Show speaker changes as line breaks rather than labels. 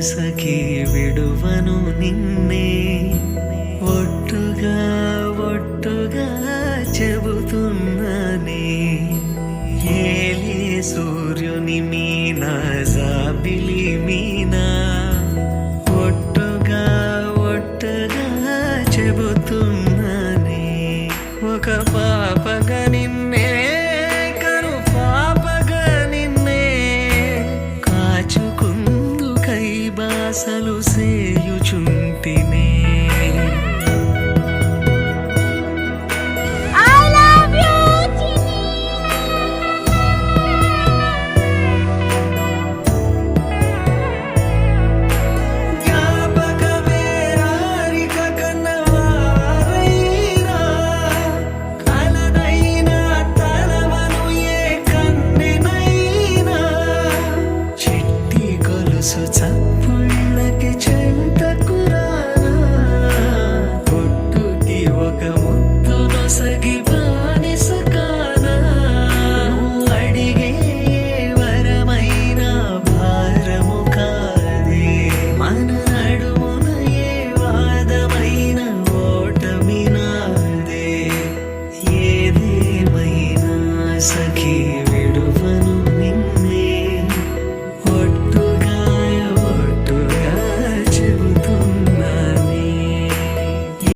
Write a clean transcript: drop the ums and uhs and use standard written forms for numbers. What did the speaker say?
సఖీ విడువను నిన్నే ఒట్టుగా ఒట్టుగా చెబుతున్నానే ఏలే సూర్యుని మీనా జాబిలి మీనా ఒట్టుగా ఒట్టుగా చెబుతున్నానే ఒక పాపగా నిన్నే కను పాపగా నిన్నే కాచుకుందు కై బాసలు సేయుచుంటినే చప్పుళ్ళకి చెంతకురానా పొట్టుకి ఒక ముద్దు నొసగి బానిస కానా అడిగే వరమైన భారము కాదే మన నడుమున ఏ వాదమైన ఓటమి నాదే ఏదేమైనా సఖీ విడువను